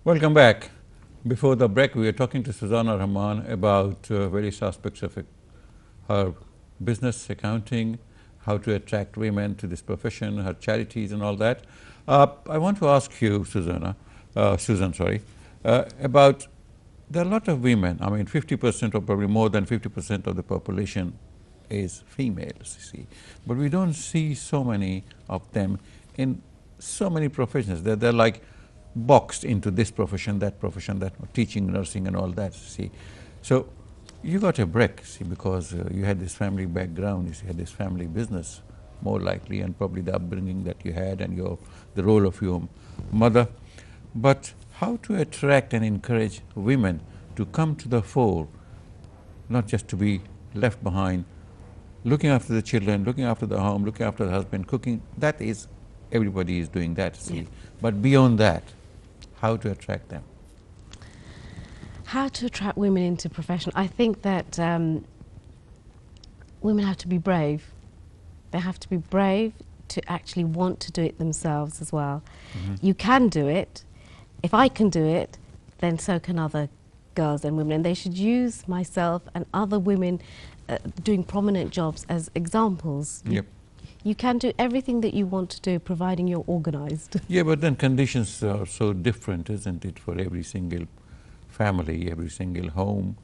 Welcome back. Before the break, we were talking to Susanna Rahman about various aspects of her business, accounting, how to attract women to this profession, her charities and all that. I want to ask you, Susan, about there are a lot of women. I mean, 50% or probably more than 50% of the population is females, you see. But we don't see so many of them in so many professions. They're like boxed into this profession, that teaching, nursing and all that, see. So you got a break, see, because you had this family background, you had this family business more likely, and probably the upbringing that you had and the role of your mother. But how to attract and encourage women to come to the fore, not just to be left behind, looking after the children, looking after the home, looking after the husband, cooking, that is, everybody is doing that, see. Yeah. But beyond that, how to attract them? How to attract women into profession? I think that women have to be brave. They have to be brave to actually want to do it themselves as well. Mm-hmm. You can do it. If I can do it, then so can other girls and women. And they should use myself and other women doing prominent jobs as examples. Yep. You can do everything that you want to do, providing you're organized. Yeah, but then conditions are so different, isn't it, for every single family, every single home.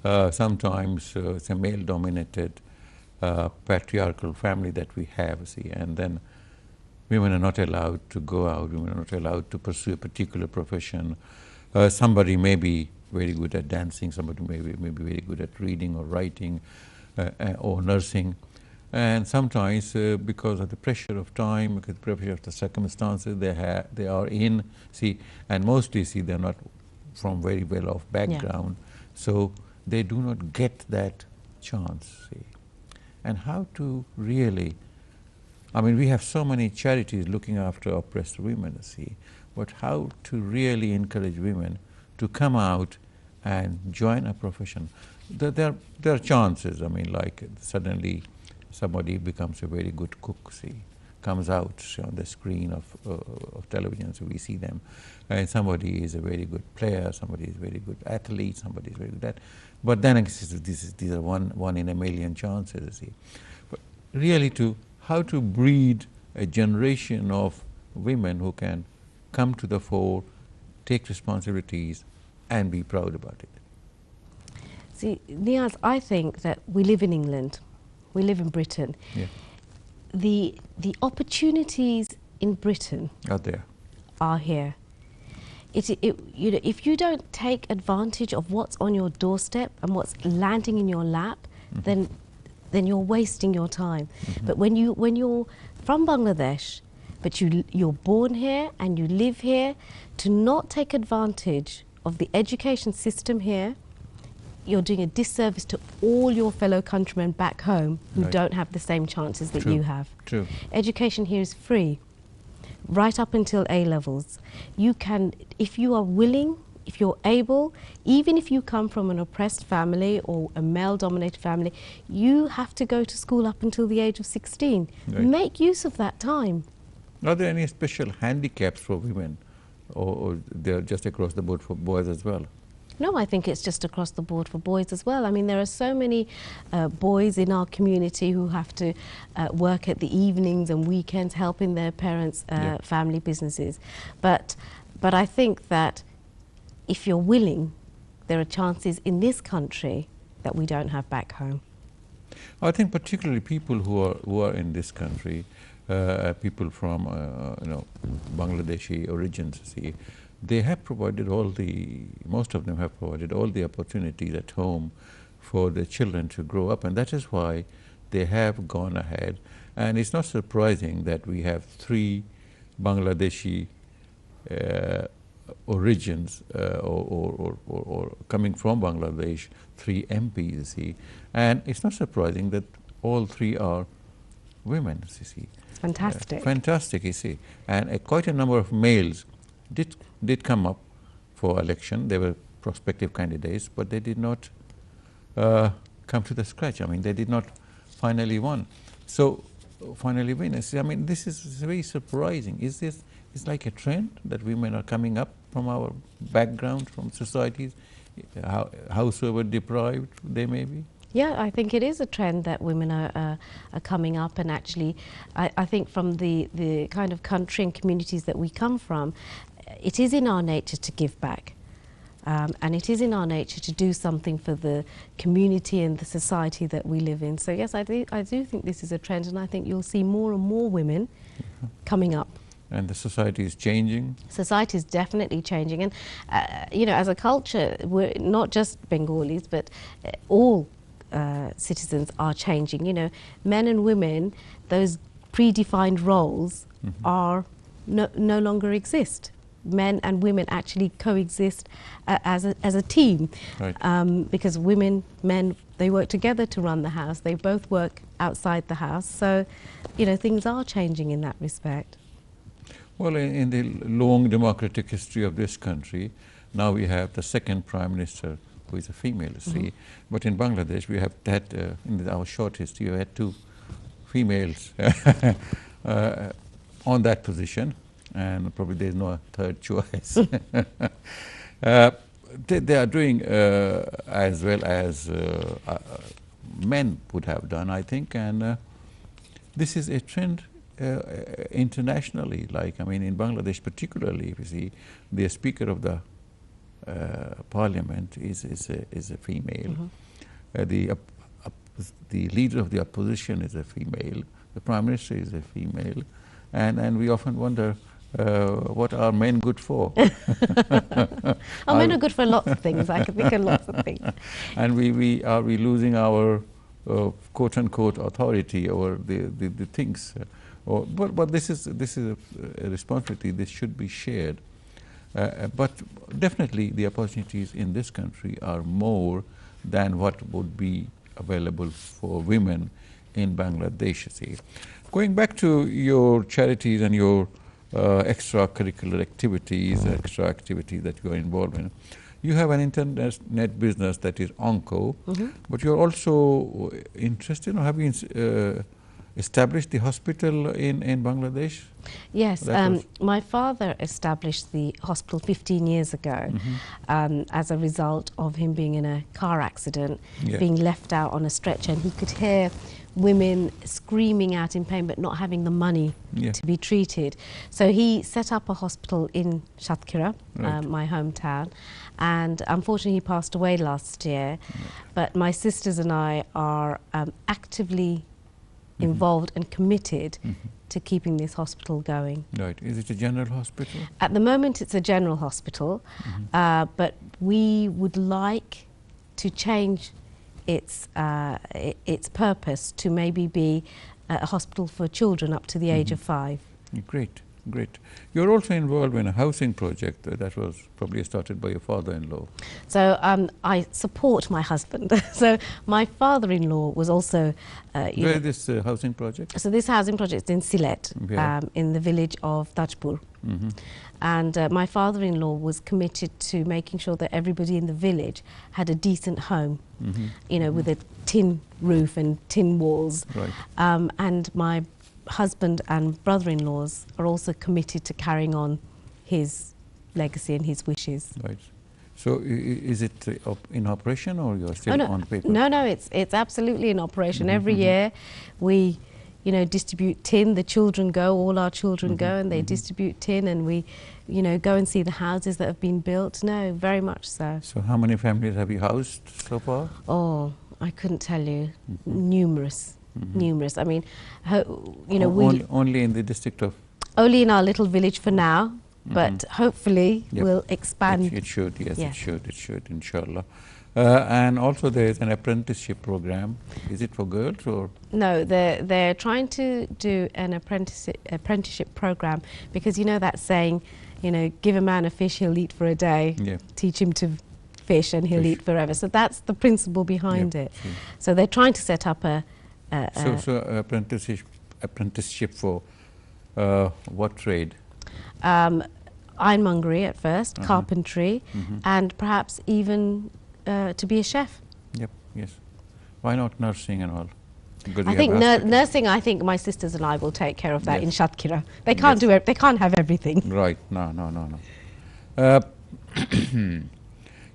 Sometimes it's a male-dominated, patriarchal family that we have, see, and then women are not allowed to go out, women are not allowed to pursue a particular profession. Somebody may be very good at dancing, somebody may be very good at reading or writing or nursing. And sometimes because of the pressure of time, because the pressure of the circumstances they are in, see, and mostly, see, they're not from very well off background, yeah. So they do not get that chance, see. And how to really, I mean, we have so many charities looking after oppressed women, see, but how to really encourage women to come out and join a profession. There are chances, I mean, like suddenly somebody becomes a very good cook, see, comes out on the screen of television, so we see them. And somebody is a very good player, somebody is a very good athlete, somebody is very good at. But then these are one in a million chances, see. But really, how to breed a generation of women who can come to the fore, take responsibilities, and be proud about it. See, Neaz, I think that we live in England. We live in Britain. Yeah. The opportunities in Britain are here. You know, if you don't take advantage of what's on your doorstep and what's landing in your lap, mm-hmm. then you're wasting your time. Mm-hmm. But when you're from Bangladesh, but you're born here and you live here, to not take advantage of the education system here, you're doing a disservice to all your fellow countrymen back home who right. don't have the same chances that True. You have. True. Education here is free, right up until A-levels. You can, if you are willing, if you're able, even if you come from an oppressed family or a male-dominated family, you have to go to school up until the age of 16. Right. Make use of that time. Are there any special handicaps for women, or they're just across the board for boys as well? No, I think it's just across the board for boys as well. I mean, there are so many boys in our community who have to work at the evenings and weekends helping their parents' yeah. family businesses. But I think that if you're willing, there are chances in this country that we don't have back home. I think particularly people who are in this country, people from Bangladeshi origins, see, they have provided most of them have provided all the opportunities at home for the children to grow up, and that is why they have gone ahead. And it's not surprising that we have 3 Bangladeshi origins or coming from Bangladesh, 3 MPs, see. And it's not surprising that all 3 are women, you see. Fantastic. Fantastic, you see. And quite a number of males did come up for election. They were prospective candidates, but they did not come to the scratch. I mean, they did not finally win. So finally win. I mean, this is very surprising. Is it's like a trend that women are coming up from our background, from societies, howsoever deprived they may be? Yeah, I think it is a trend that women are coming up, and actually I think from the kind of country and communities that we come from, it is in our nature to give back. And it is in our nature to do something for the community and the society that we live in. So yes, I do think this is a trend, and I think you'll see more and more women coming up. And the society is changing? Society is definitely changing. And, you know, as a culture, we're not just Bengalis, but all citizens are changing. You know, men and women, those predefined roles are no longer exist. Men and women actually coexist as a team, right. Because men, they work together to run the house. They both work outside the house. So, you know, things are changing in that respect. Well, in the long democratic history of this country, now we have the second Prime Minister who is a female, you see. But in Bangladesh, we have had, in our short history, we had 2 females on that position. And probably there's no third choice. They are doing as well as men would have done, I think, and this is a trend internationally. Like, I mean, in Bangladesh particularly, if you see, the Speaker of the Parliament is a female. The Leader of the Opposition is a female. The Prime Minister is a female, and we often wonder, what are men good for? Men are good for lots of things. I can think of lots of things. And are we losing our quote unquote authority over the things? But this is a responsibility. This should be shared. But definitely the opportunities in this country are more than what would be available for women in Bangladesh. See, going back to your charities and your extracurricular activities, that you are involved in. You have an internet business that is Onco, but you're also interested, or have you established the hospital in Bangladesh? Yes, my father established the hospital 15 years ago as a result of him being in a car accident, being left out on a stretcher, and he could hear women screaming out in pain but not having the money to be treated. So he set up a hospital in Satkira, my hometown, and unfortunately he passed away last year. But my sisters and I are actively involved and committed to keeping this hospital going. Right. Is it a general hospital? At the moment it's a general hospital, but we would like to change its purpose to maybe be a hospital for children up to the age of 5. Great, great. You're also involved in a housing project that was probably started by your father-in-law. So I support my husband. So my father-in-law was also... Where is this housing project? So this housing project is in Sylhet, in the village of Tajpur. And my father-in-law was committed to making sure that everybody in the village had a decent home, you know, with a tin roof and tin walls. Right. And my husband and brother-in-laws are also committed to carrying on his legacy and his wishes. Right. So is it in operation, or you're still on paper? No, it's absolutely in operation. Every year we, you know, distribute tin. The children go, all our children go, and they distribute tin, and we, you know, go and see the houses that have been built. No, very much so. So how many families have you housed so far? Oh, I couldn't tell you. Numerous. Numerous. I mean, you know, we... Only in the district of... Only in our little village for now, but hopefully we'll expand. It should, yes, it should, inshallah. And also there is an apprenticeship program. Is it for girls or? No, they're trying to do an apprenticeship program, because you know that saying, you know, give a man a fish, he'll eat for a day. Teach him to fish and he'll eat forever. So that's the principle behind it. So they're trying to set up a... So apprenticeship for what trade? Ironmongery at first, carpentry, and perhaps even to be a chef. Yes. Why not nursing and all? I think nursing, I think my sisters and I will take care of that in Shatkhira. They can't Yes. do it, they can't have everything. Right, no.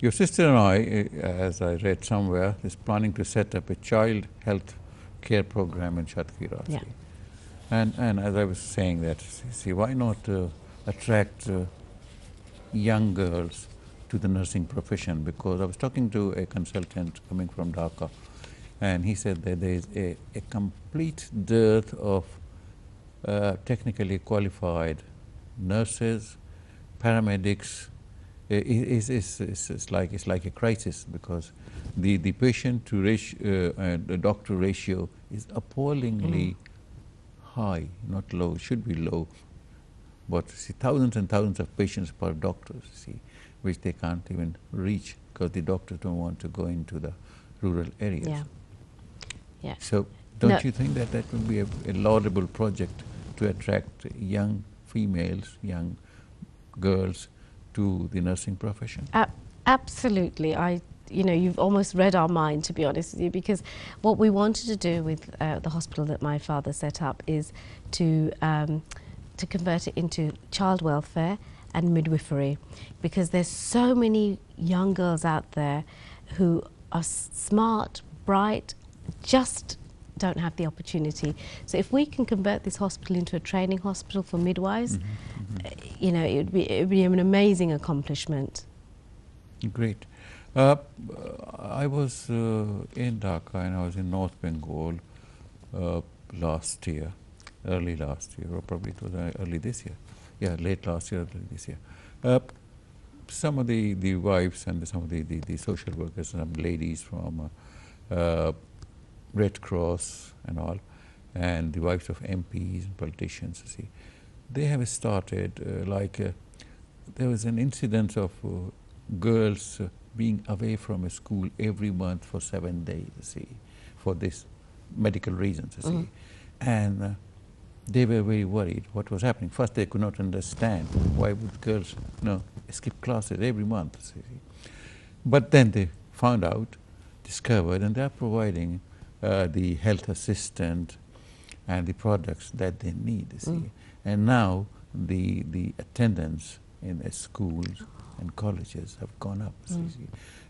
Your sister and I, as I read somewhere, is planning to set up a child health care program in Shatkhira. Yeah. And as I was saying that, see, why not attract young girls to the nursing profession? Because I was talking to a consultant coming from Dhaka, and he said that there is a complete dearth of technically qualified nurses, paramedics. It's like a crisis, because the patient to the doctor ratio is appallingly high, not low. It should be low, but see, thousands and thousands of patients per doctor, see, which they can't even reach because the doctors don't want to go into the rural areas. Yeah. Yeah. So don't you think that that would be a laudable project to attract young females, young girls to the nursing profession? Absolutely. You've almost read our mind, to be honest with you, because what we wanted to do with the hospital that my father set up is to convert it into child welfare and midwifery, because there's so many young girls out there who are smart, bright, just don't have the opportunity. So if we can convert this hospital into a training hospital for midwives, it would be an amazing accomplishment. Great. I was in Dhaka and I was in North Bengal last year, early last year, or probably it was early this year. Yeah, late last year, early this year. Some of the wives and some of the social workers, some ladies from Red Cross and all, and the wives of MPs and politicians, see, they have started there was an incidence of girls being away from a school every month for 7 days, see, for this medical reasons, see, and they were very worried what was happening. First, they could not understand why would girls skip classes every month, see. But then they found out, discovered, and they are providing the health assistant and the products that they need, see. And now the attendance in the schools and colleges have gone up.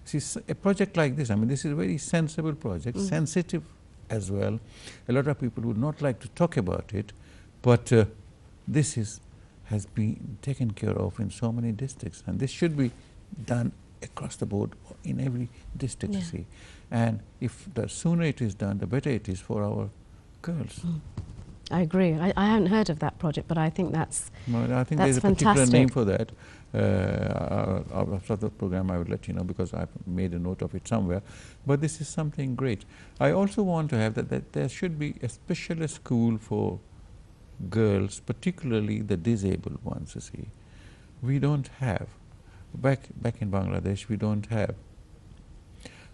See, a project like this, I mean, this is a very sensible project, sensitive as well. A lot of people would not like to talk about it, but this has been taken care of in so many districts, and this should be done across the board in every district, see. And if the sooner it is done, the better it is for our girls. I agree. I haven't heard of that project, but I think that's I think there's a particular name for that. After the program, I will let you know, because I've made a note of it somewhere. But this is something great. I also want to have that there should be a specialist school for girls, particularly the disabled ones, you see. We don't have. Back in Bangladesh, we don't have.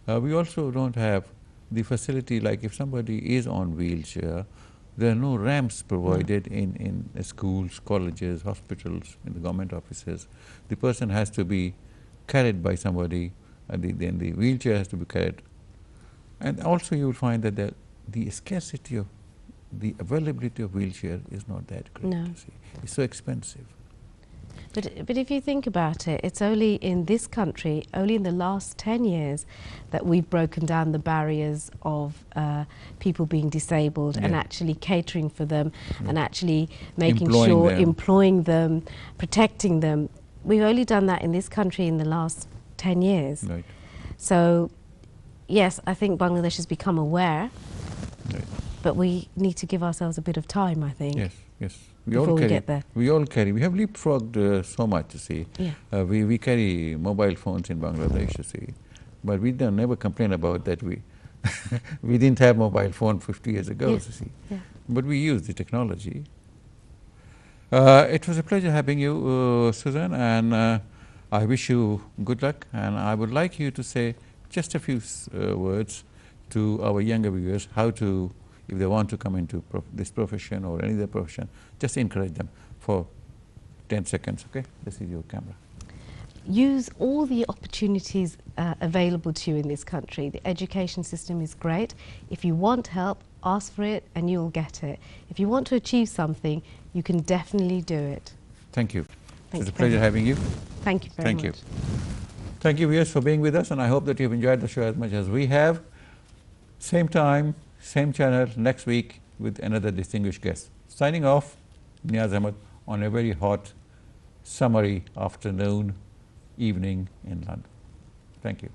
We also don't have the facility, like if somebody is on wheelchair, there are no ramps provided in schools, colleges, hospitals, in the government offices. The person has to be carried by somebody, and then the wheelchair has to be carried. And also you will find that the scarcity of the availability of wheelchair is not that great. No. See. It's so expensive. But if you think about it, it's only in this country, only in the last 10 years, that we've broken down the barriers of people being disabled and actually catering for them and actually making employing them, protecting them. We've only done that in this country in the last 10 years. Right. So, yes, I think Bangladesh has become aware, but we need to give ourselves a bit of time, I think. Yes. We all get there. We have leapfrogged so much, you see. Yeah. We carry mobile phones in Bangladesh, you see. But we never complain about that. We didn't have mobile phone 50 years ago, you see. Yeah. But we use the technology. It was a pleasure having you, Susan, and I wish you good luck. And I would like you to say just a few words to our younger viewers, how to, if they want to come into this profession or any other profession, just encourage them for 10 seconds, okay? This is your camera. use all the opportunities available to you in this country. The education system is great. If you want help, ask for it and you'll get it. If you want to achieve something, you can definitely do it. Thank you. It's a pleasure having you. Thank you very much. Thank you. Thank you, viewers, for being with us, and I hope that you've enjoyed the show as much as we have. Same time, same channel next week with another distinguished guest. Signing off, Neaz Ahmad, on a very hot, summery afternoon, evening in London. Thank you.